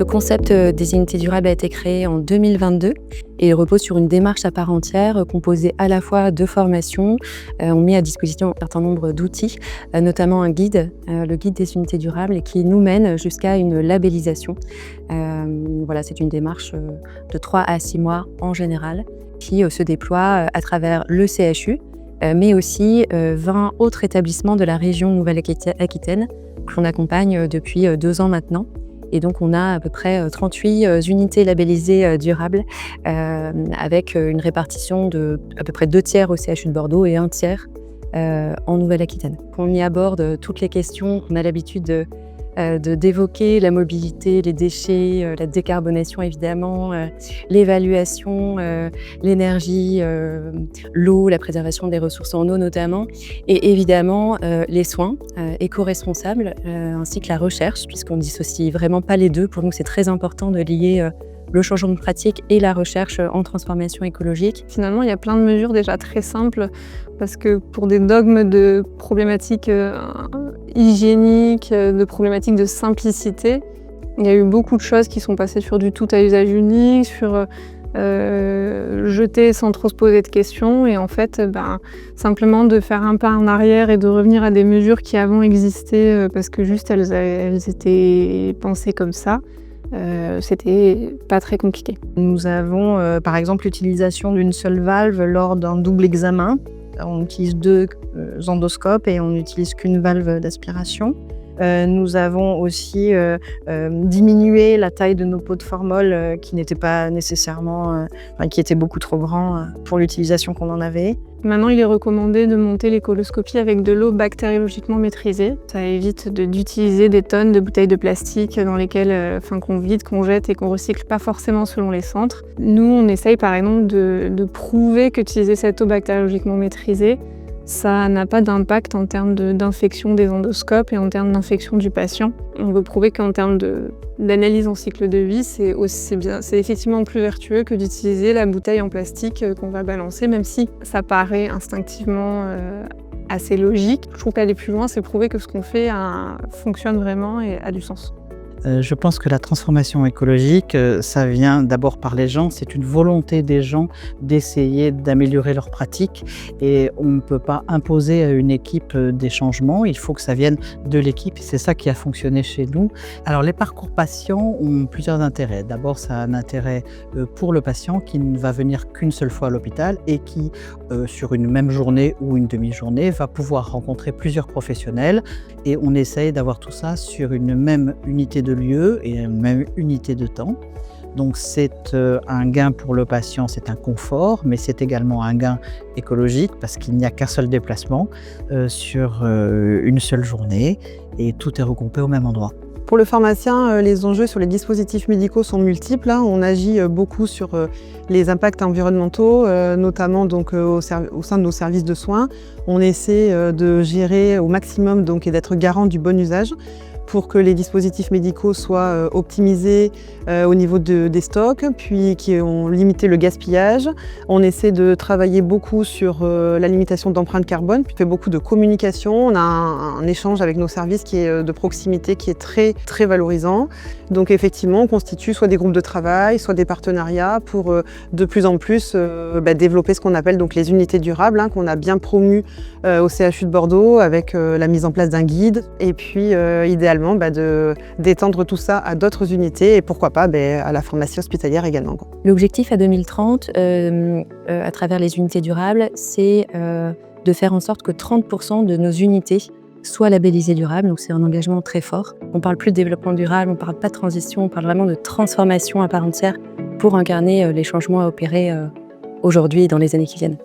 Ce concept des unités durables a été créé en 2022 et il repose sur une démarche à part entière composée à la fois de formations. On met à disposition un certain nombre d'outils, notamment un guide, le guide des unités durables, qui nous mène jusqu'à une labellisation. Voilà, c'est une démarche de 3 à 6 mois en général qui se déploie à travers le CHU, mais aussi 20 autres établissements de la région Nouvelle-Aquitaine que l'on accompagne depuis 2 ans maintenant. Et donc, on a à peu près 38 unités labellisées durables avec une répartition de à peu près 2 tiers au CHU de Bordeaux et 1 tiers en Nouvelle-Aquitaine. On y aborde toutes les questions qu'on a l'habitude d'évoquer, la mobilité, les déchets, la décarbonation évidemment, l'évaluation, l'énergie, l'eau, la préservation des ressources en eau notamment, et évidemment les soins éco-responsables ainsi que la recherche, puisqu'on ne dissocie vraiment pas les deux. Pour nous, c'est très important de lier le changement de pratique et la recherche en transformation écologique. Finalement, il y a plein de mesures déjà très simples parce que pour des dogmes de problématiques hygiéniques, de problématiques de simplicité, il y a eu beaucoup de choses qui sont passées sur du tout à usage unique, sur jeter sans trop se poser de questions et en fait, simplement de faire un pas en arrière et de revenir à des mesures qui avant existaient parce que juste elles étaient pensées comme ça. C'était pas très compliqué. Nous avons par exemple l'utilisation d'une seule valve lors d'un double examen. On utilise 2 endoscopes et on n'utilise qu'une valve d'aspiration. Nous avons aussi diminué la taille de nos pots de formol qui n'étaient pas nécessairement, qui étaient beaucoup trop grands pour l'utilisation qu'on en avait. Maintenant, il est recommandé de monter les coloscopies avec de l'eau bactériologiquement maîtrisée. Ça évite d'utiliser des tonnes de bouteilles de plastique dans lesquelles, qu'on vide, qu'on jette et qu'on recycle pas forcément selon les centres. Nous, on essaye par exemple de prouver qu'utiliser cette eau bactériologiquement maîtrisée, ça n'a pas d'impact en termes d'infection des endoscopes et en termes d'infection du patient. On veut prouver qu'en termes d'analyse en cycle de vie, c'est effectivement plus vertueux que d'utiliser la bouteille en plastique qu'on va balancer, même si ça paraît instinctivement assez logique. Je trouve qu'aller plus loin, c'est prouver que ce qu'on fait fonctionne vraiment et a du sens. Je pense que la transformation écologique, ça vient d'abord par les gens. C'est une volonté des gens d'essayer d'améliorer leurs pratiques et on ne peut pas imposer à une équipe des changements. Il faut que ça vienne de l'équipe et c'est ça qui a fonctionné chez nous. Alors les parcours patients ont plusieurs intérêts. D'abord, ça a un intérêt pour le patient qui ne va venir qu'une seule fois à l'hôpital et qui, sur une même journée ou une demi-journée, va pouvoir rencontrer plusieurs professionnels et on essaye d'avoir tout ça sur une même unité de lieu et une même unité de temps. Donc c'est un gain pour le patient, c'est un confort, mais c'est également un gain écologique parce qu'il n'y a qu'un seul déplacement sur une seule journée et tout est regroupé au même endroit. Pour le pharmacien, les enjeux sur les dispositifs médicaux sont multiples. On agit beaucoup sur les impacts environnementaux, notamment donc, au sein de nos services de soins. On essaie de gérer au maximum donc, et d'être garant du bon usage pour que les dispositifs médicaux soient optimisés au niveau des stocks, puis qui ont limité le gaspillage. On essaie de travailler beaucoup sur la limitation d'empreinte carbone, puis on fait beaucoup de communication. On a un échange avec nos services qui est de proximité, qui est très, très valorisant. Donc effectivement, on constitue soit des groupes de travail, soit des partenariats pour de plus en plus développer ce qu'on appelle donc les unités durables, qu'on a bien promu au CHU de Bordeaux avec la mise en place d'un guide et puis idéalement d'étendre tout ça à d'autres unités et pourquoi pas à la pharmacie hospitalière également. L'objectif à 2030, à travers les unités durables, c'est de faire en sorte que 30% de nos unités soient labellisées durables, donc c'est un engagement très fort. On ne parle plus de développement durable, on ne parle pas de transition, on parle vraiment de transformation à part entière pour incarner les changements à opérer aujourd'hui et dans les années qui viennent.